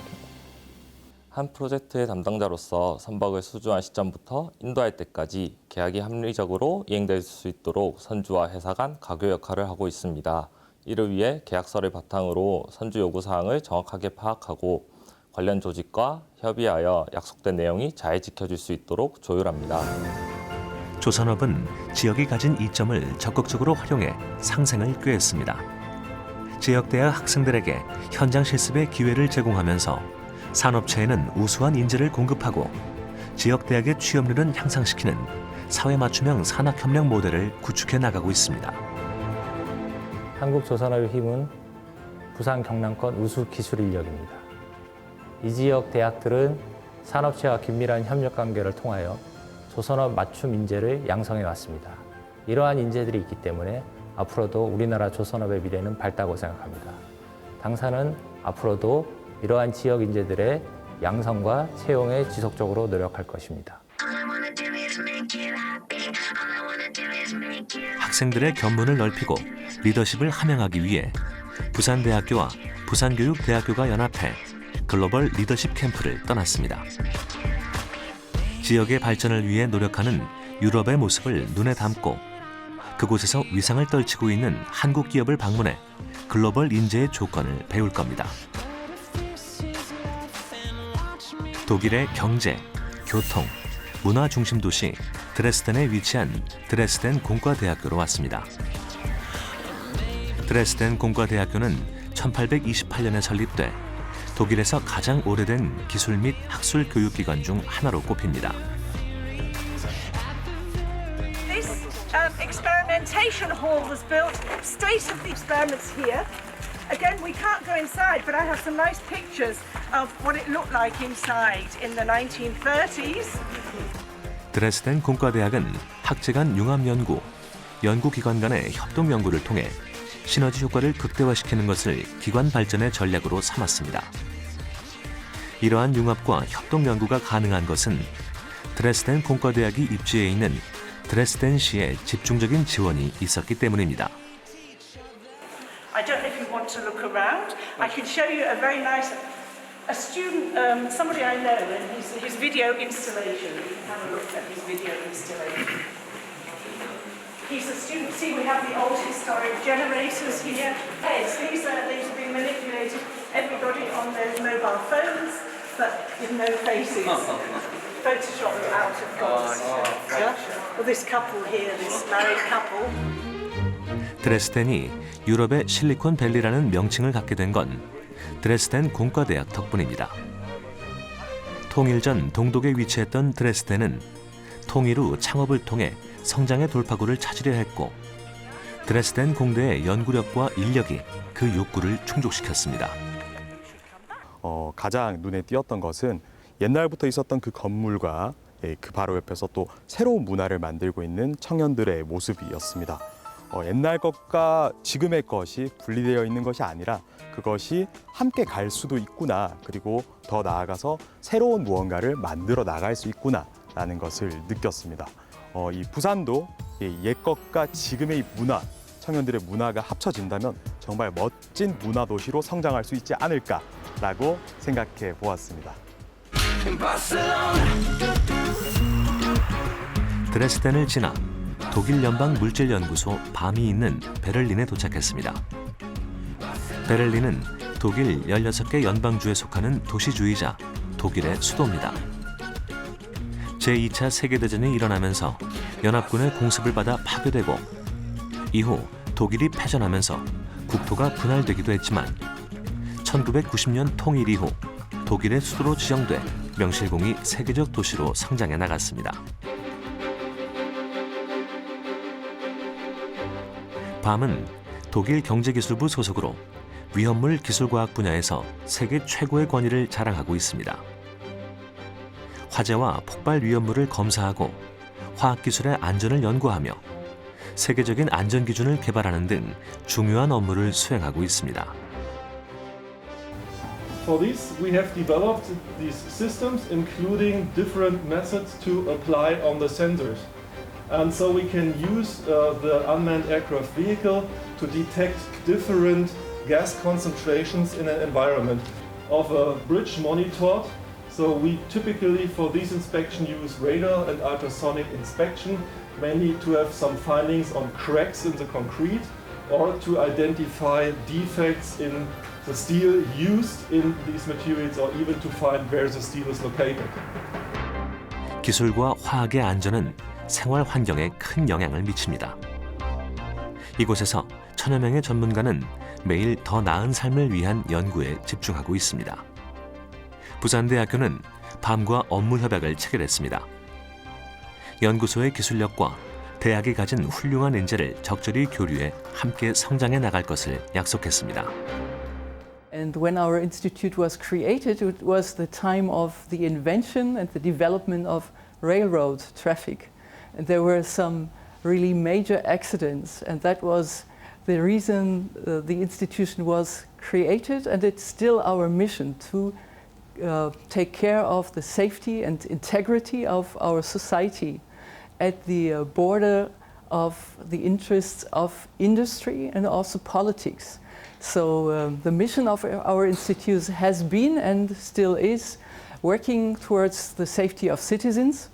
한 프로젝트의 담당자로서 선박을 수주한 시점부터 인도할 때까지 계약이 합리적으로 이행될 수 있도록 선주와 회사 간 가교 역할을 하고 있습니다. 이를 위해 계약서를 바탕으로 선주 요구사항을 정확하게 파악하고 관련 조직과 협의하여 약속된 내용이 잘 지켜질 수 있도록 조율합니다. 조선업은 지역이 가진 이점을 적극적으로 활용해 상생을 꾀했습니다. 지역대학 학생들에게 현장 실습의 기회를 제공하면서 산업체에는 우수한 인재를 공급하고 지역대학의 취업률을 향상시키는 사회맞춤형 산학협력 모델을 구축해 나가고 있습니다. 한국조선업의 힘은 부산 경남권 우수 기술 인력입니다. 이 지역 대학들은 산업체와 긴밀한 협력 관계를 통하여 조선업 맞춤 인재를 양성해 왔습니다. 이러한 인재들이 있기 때문에 앞으로도 우리나라 조선업의 미래는 밝다고 생각합니다. 당사는 앞으로도 이러한 지역 인재들의 양성과 채용에 지속적으로 노력할 것입니다. 학생들의 견문을 넓히고 리더십을 함양하기 위해 부산대학교와 부산교육대학교가 연합해 글로벌 리더십 캠프를 떠났습니다. 지역의 발전을 위해 노력하는 유럽의 모습을 눈에 담고 그곳에서 위상을 떨치고 있는 한국 기업을 방문해 글로벌 인재의 조건을 배울 겁니다. 독일의 경제, 교통, 문화 중심 도시 드레스덴에 위치한 드레스덴 공과대학교로 왔습니다. 드레스덴 공과대학교는 1828년에 설립돼 독일에서 가장 오래된 기술 및 학술 교육기관 중 하나로 꼽힙니다. experimentation hall was built straight of the experiments here. Again, we can't go inside, but I have some nice pictures of what it looked like inside in the 1930s. 드레스덴 공과대학은 학제 간 융합 연구, 연구기관 간의 협동 연구를 통해 시너지 효과를 극대화시키는 것을 기관 발전의 전략으로 삼았습니다. 이러한 융합과 협동 연구가 가능한 것은 드레스덴 공과대학이 입지해 있는 드레스덴시의 집중적인 지원이 있었기 때문입니다. I don't know if you want to look around. I can show you a very nice, a student, somebody I know, and his video installation. You can have a look at his video installation. He's a student. See, we have the old historic generators here. Heads. These have been manipulated. Everybody on their mobile phones, but with no faces. Photoshopped out, of course. Yeah? Well, this couple here, this married couple. 드레스덴이 유럽의 실리콘밸리라는 명칭을 갖게 된 건 드레스덴 공과대학 덕분입니다. 통일 전 동독에 위치했던 드레스덴은 통일 후 창업을 통해 성장의 돌파구를 찾으려 했고 드레스덴 공대의 연구력과 인력이 그 욕구를 충족시켰습니다. 가장 눈에 띄었던 것은 옛날부터 있었던 그 건물과 그 바로 옆에서 또 새로운 문화를 만들고 있는 청년들의 모습이었습니다. 옛날 것과 지금의 것이 분리되어 있는 것이 아니라 그것이 함께 갈 수도 있구나, 그리고 더 나아가서 새로운 무언가를 만들어 나갈 수 있구나라는 것을 느꼈습니다. 이 부산도 옛 것과 지금의 이 문화, 청년들의 문화가 합쳐진다면 정말 멋진 문화 도시로 성장할 수 있지 않을까라고 생각해 보았습니다. 드레스덴을 지나 독일 연방 물질연구소 밤이 있는 베를린에 도착했습니다. 베를린은 독일 16개 연방주에 속하는 도시주이자 독일의 수도입니다. 제2차 세계대전이 일어나면서 연합군의 공습을 받아 파괴되고 이후 독일이 패전하면서 국토가 분할되기도 했지만 1990년 통일 이후 독일의 수도로 지정돼 명실공히 세계적 도시로 성장해 나갔습니다. 밤은 독일 경제기술부 소속으로 위험물 기술과학 분야에서 세계 최고의 권위를 자랑하고 있습니다. 화재와 폭발 위험물을 검사하고 화학기술의 안전을 연구하며 세계적인 안전기준을 개발하는 등 중요한 업무를 수행하고 있습니다. For this, we have developed these systems, including different methods to apply on the sensors. And so we can use the unmanned aircraft vehicle to detect different gas concentrations in an environment. Of a bridge monitored, so we typically for this inspection use radar and ultrasonic inspection, mainly to have some findings on cracks in the concrete or to identify defects in the steel used in these materials or even to find where the steel is located. 기술과 화학의 안전은 생활 환경에 큰 영향을 미칩니다. 이곳에서 천여 명의 전문가는 매일 더 나은 삶을 위한 연구에 집중하고 있습니다. 부산대학교는 밤과 업무 협약을 체결했습니다. 연구소의 기술력과 대학이 가진 훌륭한 인재를 적절히 교류해 함께 성장해 나갈 것을 약속했습니다. And when our institute was created, it was the time of the invention and the development of railroad traffic. And there were some really major accidents, and that was the reason the institution was created, and it's still our mission to take care of the safety and integrity of our society at the border of the interests of industry and also politics. So the mission of our institute has been and still is working towards the safety of citizens,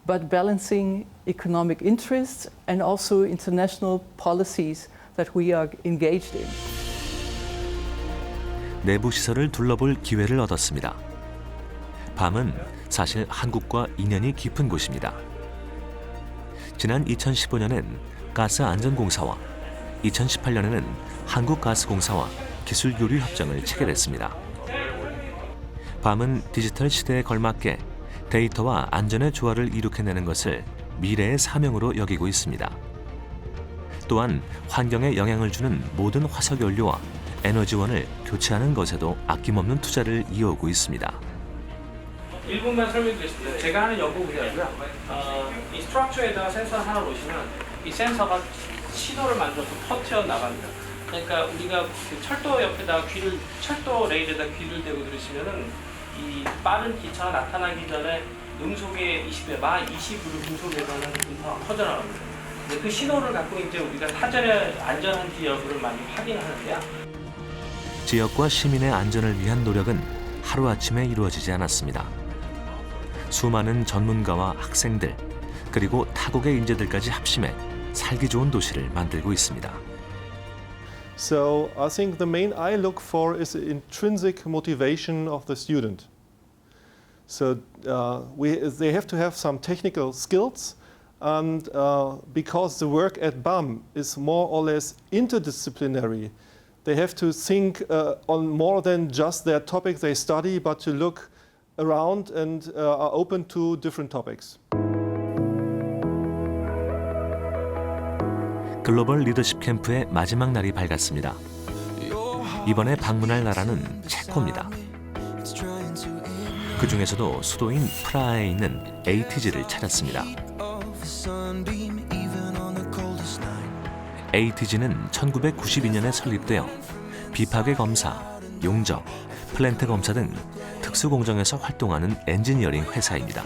but balancing economic interests and also international policies that we are engaged in. 내부 시설을 둘러볼 기회를 얻었습니다. 밤은 사실 한국과 인연이 깊은 곳입니다. 지난 2015년엔 가스안전공사와 2018년에는 한국가스공사와 기술교류 협정을 체결했습니다. 밤은 디지털 시대에 걸맞게 데이터와 안전의 조화를 이룩해내는 것을 미래의 사명으로 여기고 있습니다. 또한 환경에 영향을 주는 모든 화석 연료와 에너지원을 교체하는 것에도 아낌없는 투자를 이어오고 있습니다. 1분만 설명드리겠습니다. 제가 하는 연구 분야고요. 이 스트럭처에다가 센서를 하나 놓으시면 이 센서가 신호를 만들어서 퍼져 나갑니다. 그러니까 우리가 그 철도 옆에다 철도 레일에다 귀를 대고 들으시면은 이 빠른 기차가 나타나기 전에 음속의 20배, 마 20으로 음속에서는 음파가 퍼져나갑니다. 근데 그 신호를 갖고 이제 우리가 사전에 안전한지 여부를 많이 확인하는데요. 지역과 시민의 안전을 위한 노력은 하루아침에 이루어지지 않았습니다. 수많은 전문가와 학생들, 그리고 타국의 인재들까지 합심해 살기 좋은 도시를 만들고 있습니다. So I think the main I look for is the intrinsic motivation of the student. So they have to have some technical skills, and because the work at BAM is more or less interdisciplinary, they have to think on more than just their topic they study, but to look around and are open to different topics. 글로벌 리더십 캠프의 마지막 날이 밝았습니다. 이번에 방문할 나라는 체코입니다. 그 중에서도 수도인 프라하에 있는 ATG를 찾았습니다. ATG는 1992년에 설립되어 비파괴 검사, 용접, 플랜트 검사 등 특수공정에서 활동하는 엔지니어링 회사입니다.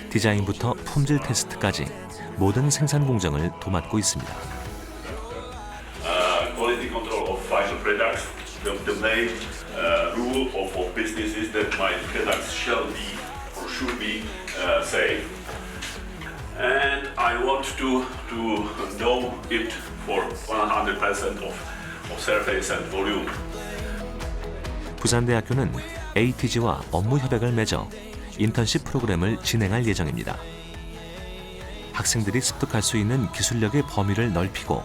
디자인부터 품질 테스트까지 모든 생산 공정을 도맡고 있습니다. Quality control of final products. The main rule of business is that my products shall be or should be safe. And I want to know it for 100% of surface and volume. 부산대학교는 ATG와 업무 협약을 맺어 인턴십 프로그램을 진행할 예정입니다. 학생들이 습득할 수 있는 기술력의 범위를 넓히고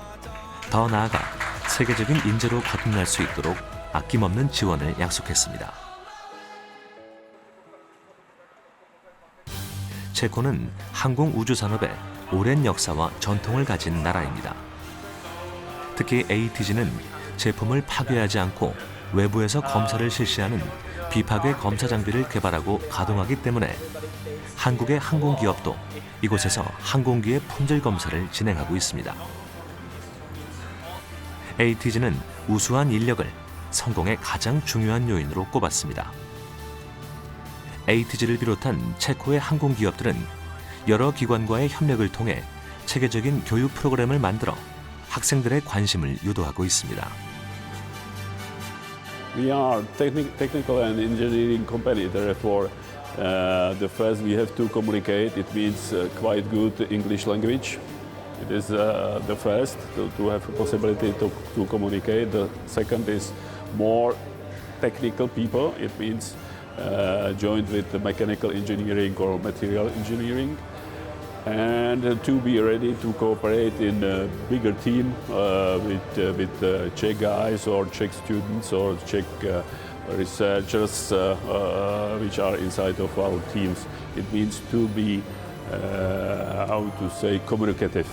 더 나아가 세계적인 인재로 거듭날 수 있도록 아낌없는 지원을 약속했습니다. 체코는 항공 우주 산업에 오랜 역사와 전통을 가진 나라입니다. 특히 ATG는 제품을 파괴하지 않고 외부에서 검사를 실시하는 비파괴 검사 장비를 개발하고 가동하기 때문에 한국의 항공기업도 이곳에서 항공기의 품질 검사를 진행하고 있습니다. ATG는 우수한 인력을 성공의 가장 중요한 요인으로 꼽았습니다. ATG를 비롯한 체코의 항공기업들은 여러 기관과의 협력을 통해 체계적인 교육 프로그램을 만들어 학생들의 관심을 유도하고 있습니다. We are technical and engineering company, therefore the first we have to communicate. It means quite good English language. It is the first to have a possibility to communicate. The second is more technical people. It means joined with the mechanical engineering or material engineering. And to be ready to cooperate in a bigger team with Czech guys or Czech students or Czech researchers which are inside of our teams. It means to be, how to say, communicative,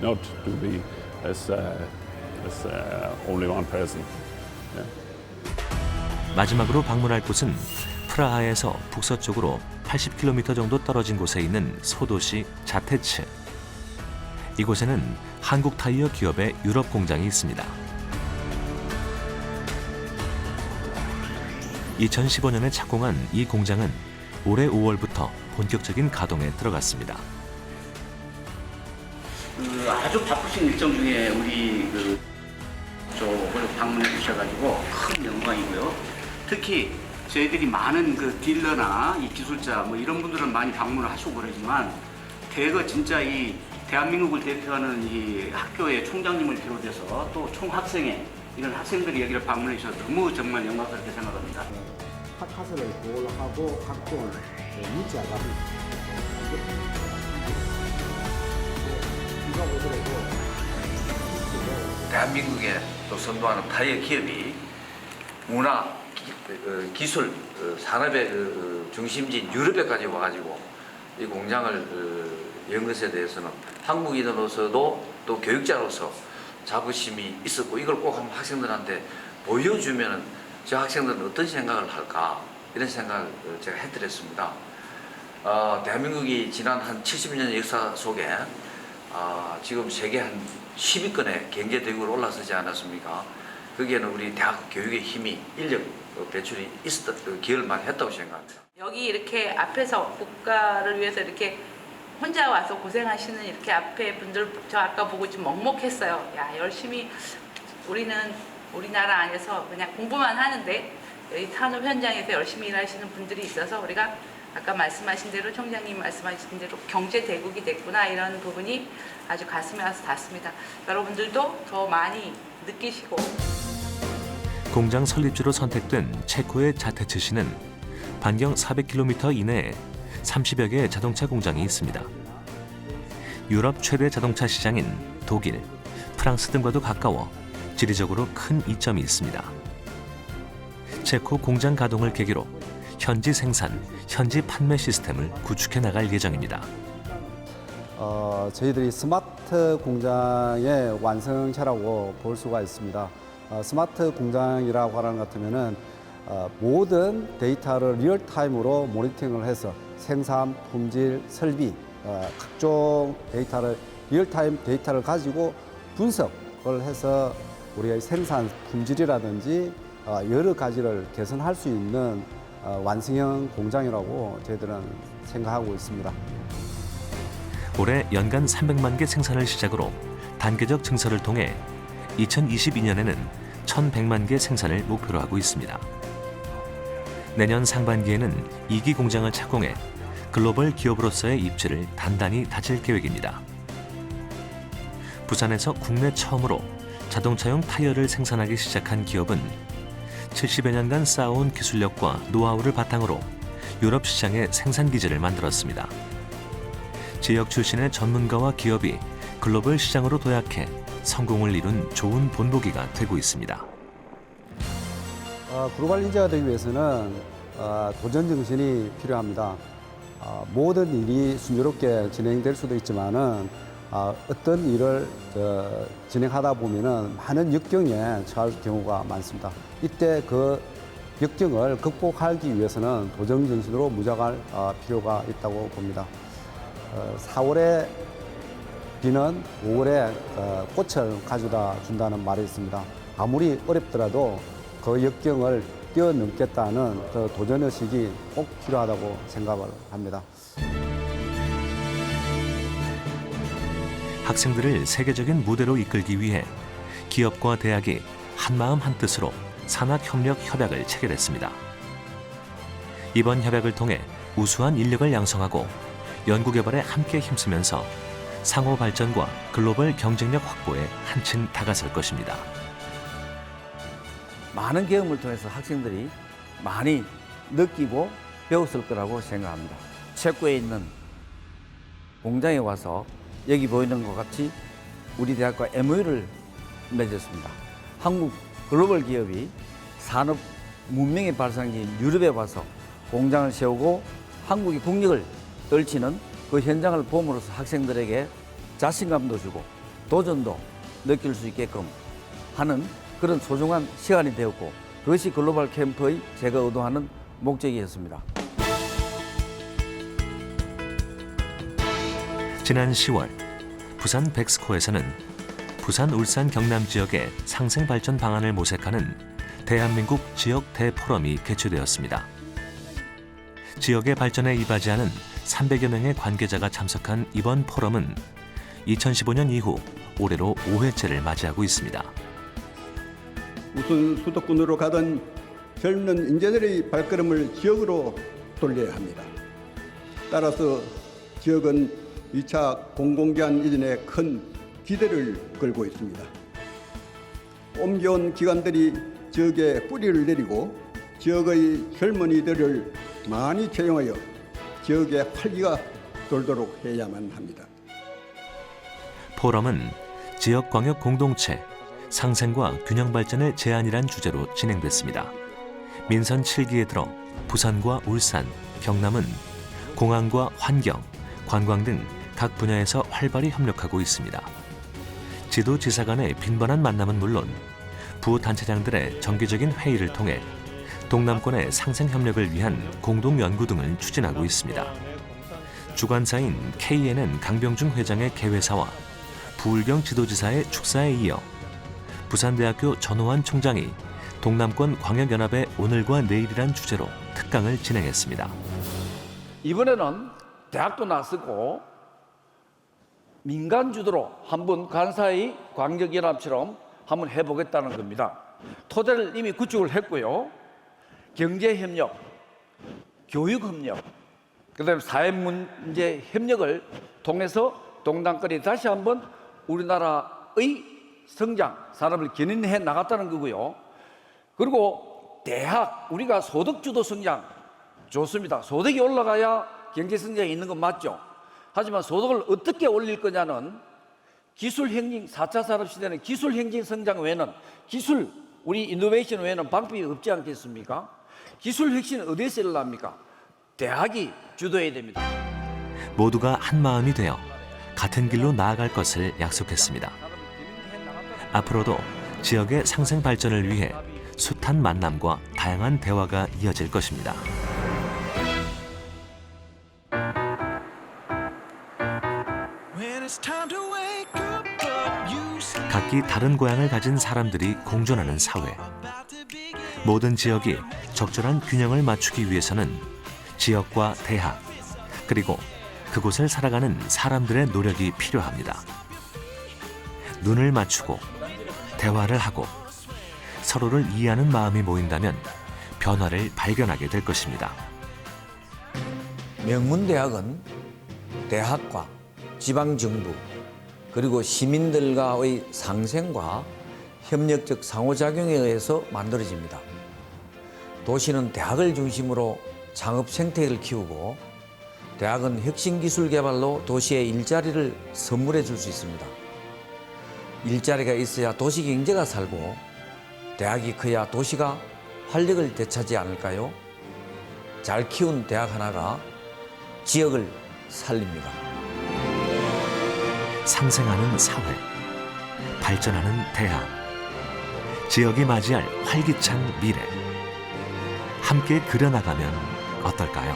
not to be as only one person. Yeah. 마지막으로 방문할 곳은 프라하에서 북서쪽으로 80km 정도 떨어진 곳에 있는 소도시 자테츠. 이곳에는 한국 타이어 기업의 유럽 공장이 있습니다. 2015년에 착공한 이 공장은 올해 5월부터 본격적인 가동에 들어갔습니다. 아주 바쁘신 일정 중에 우리 쪽을 방문해 주셔가지고 큰 영광이고요. 특히 저희들이 많은 그 딜러나 이 기술자 뭐 이런 분들은 많이 방문을 하시고 그러지만 대거 진짜 이 대한민국을 대표하는 이 학교의 총장님을 비롯해서 또 총학생회 이런 학생들이 여기를 방문해 주셔서 너무 정말 영광스럽게 생각합니다. 학화서를 보호하고 각종 문자가 대한민국에 또 선도하는 타이어 기업이 문화, 기술, 산업의 중심지인 유럽에까지 와가지고 이 공장을 이런 것에 대해서는 한국인으로서도 또 교육자로서 자부심이 있었고 이걸 꼭 한번 학생들한테 보여주면 저 학생들은 어떤 생각을 할까 이런 생각을 제가 해드렸습니다. 대한민국이 지난 한 70년 역사 속에 지금 세계 한 10위권의 경제대국으로 올라서지 않았습니까? 거기에는 우리 대학 교육의 힘이 인력 배출이 기여를 많이 했다고 생각합니다. 여기 이렇게 앞에서 국가를 위해서 이렇게 혼자 와서 고생하시는 이렇게 앞에 분들 저 아까 보고 좀 먹먹했어요. 야, 열심히 우리는 우리나라 안에서 그냥 공부만 하는데 여기 산업 현장에서 열심히 일하시는 분들이 있어서 우리가 아까 말씀하신 대로 총장님 말씀하신 대로 경제 대국이 됐구나 이런 부분이 아주 가슴에 와서 닿습니다. 여러분들도 더 많이 느끼시고. 공장 설립지로 선택된 체코의 자테츠시는 반경 400km 이내에 30여 개의 자동차 공장이 있습니다. 유럽 최대 자동차 시장인 독일, 프랑스 등과도 가까워 지리적으로 큰 이점이 있습니다. 체코 공장 가동을 계기로 현지 생산, 현지 판매 시스템을 구축해 나갈 예정입니다. 저희들이 스마트 공장의 완성체라고 볼 수가 있습니다. 스마트 공장이라고 하는 것 같으면은 모든 데이터를 리얼타임으로 모니터링을 해서 생산, 품질, 설비, 각종 데이터를 리얼타임 데이터를 가지고 분석을 해서 우리의 생산 품질이라든지 여러 가지를 개선할 수 있는 완성형 공장이라고 저희들은 생각하고 있습니다. 올해 연간 300만 개 생산을 시작으로 단계적 증설을 통해 2022년에는 1,100만 개 생산을 목표로 하고 있습니다. 내년 상반기에는 2기 공장을 착공해 글로벌 기업으로서의 입지를 단단히 다질 계획입니다. 부산에서 국내 처음으로 자동차용 타이어를 생산하기 시작한 기업은 70여 년간 쌓아온 기술력과 노하우를 바탕으로 유럽 시장의 생산 기지를 만들었습니다. 지역 출신의 전문가와 기업이 글로벌 시장으로 도약해 성공을 이룬 좋은 본보기가 되고 있습니다. 글로벌 인재가 되기 위해서는 도전 정신이 필요합니다. 모든 일이 순조롭게 진행될 수도 있지만은 어떤 일을 진행하다 보면은 많은 역경에 처할 경우가 많습니다. 이때 그 역경을 극복하기 위해서는 도전 정신으로 무장할 필요가 있다고 봅니다. 4월에 비는 5월에 꽃을 가져다 준다는 말이 있습니다. 아무리 어렵더라도 그 역경을 뛰어넘겠다는 그 도전의식이 꼭 필요하다고 생각을 합니다. 학생들을 세계적인 무대로 이끌기 위해 기업과 대학이 한마음 한뜻으로 산학협력협약을 체결했습니다. 이번 협약을 통해 우수한 인력을 양성하고 연구개발에 함께 힘쓰면서 상호 발전과 글로벌 경쟁력 확보에 한층 다가설 것입니다. 많은 경험을 통해서 학생들이 많이 느끼고 배웠을 거라고 생각합니다. 체코에 있는 공장에 와서 여기 보이는 것 같이 우리 대학과 MOU를 맺었습니다. 한국 글로벌 기업이 산업 문명의 발상지인 유럽에 와서 공장을 세우고 한국의 국력을 떨치는 그 현장을 봄으로써 학생들에게 자신감도 주고 도전도 느낄 수 있게끔 하는 그런 소중한 시간이 되었고 그것이 글로벌 캠프의 제가 의도하는 목적이었습니다. 지난 10월 부산 백스코에서는 부산, 울산, 경남 지역의 상생 발전 방안을 모색하는 대한민국 지역 대포럼이 개최되었습니다. 지역의 발전에 이바지하는 300여 명의 관계자가 참석한 이번 포럼은 2015년 이후 올해로 5회째를 맞이하고 있습니다. 우선 수도권으로 가던 젊은 인재들의 발걸음을 지역으로 돌려야 합니다. 따라서 지역은 2차 공공기관 이전에 큰 기대를 걸고 있습니다. 옮겨온 기관들이 지역에 뿌리를 내리고 지역의 젊은이들을 많이 채용하여 지역에 활기가 돌도록 해야만 합니다. 포럼은 지역 광역 공동체 상생과 균형 발전의 제안이란 주제로 진행됐습니다. 민선 7기에 들어 부산과 울산, 경남은 공항과 환경, 관광 등 각 분야에서 활발히 협력하고 있습니다. 지도지사 간의 빈번한 만남은 물론 부단체장들의 정기적인 회의를 통해 동남권의 상생 협력을 위한 공동 연구 등을 추진하고 있습니다. 주관사인 KNN 강병중 회장의 개회사와 부울경 지도지사의 축사에 이어 부산대학교 전호환 총장이 동남권 광역연합의 오늘과 내일이란 주제로 특강을 진행했습니다. 이번에는 대학도 나서고 민간 주도로 한번 간사의 광역연합처럼 한번 해보겠다는 겁니다. 토대를 이미 구축을 했고요. 경제협력, 교육협력, 그다음에 사회문제 협력을 통해서 동남권이 다시 한번 우리나라의 성장, 산업을 견인해 나갔다는 거고요. 그리고 대학, 우리가 소득주도 성장 좋습니다. 소득이 올라가야 경제성장이 있는 건 맞죠. 하지만 소득을 어떻게 올릴 거냐는 기술행진, 4차 산업시대는 기술행진 성장 외에는 우리 이노베이션 외에는 방법이 없지 않겠습니까? 기술 혁신은 어디에서 일어납니까? 대학이 주도해야 됩니다. 모두가 한 마음이 되어 같은 길로 나아갈 것을 약속했습니다. 앞으로도 지역의 상생 발전을 위해 숱한 만남과 다양한 대화가 이어질 것입니다. 각기 다른 고향을 가진 사람들이 공존하는 사회. 모든 지역이 적절한 균형을 맞추기 위해서는 지역과 대학, 그리고 그곳을 살아가는 사람들의 노력이 필요합니다. 눈을 맞추고 대화를 하고 서로를 이해하는 마음이 모인다면 변화를 발견하게 될 것입니다. 명문대학은 대학과 지방정부 그리고 시민들과의 상생과 협력적 상호작용에 의해서 만들어집니다. 도시는 대학을 중심으로 창업 생태계를 키우고 대학은 혁신기술 개발로 도시의 일자리를 선물해 줄 수 있습니다. 일자리가 있어야 도시 경제가 살고 대학이 커야 도시가 활력을 되찾지 않을까요? 잘 키운 대학 하나가 지역을 살립니다. 상생하는 사회, 발전하는 대학, 지역이 맞이할 활기찬 미래. 함께 그려나가면 어떨까요?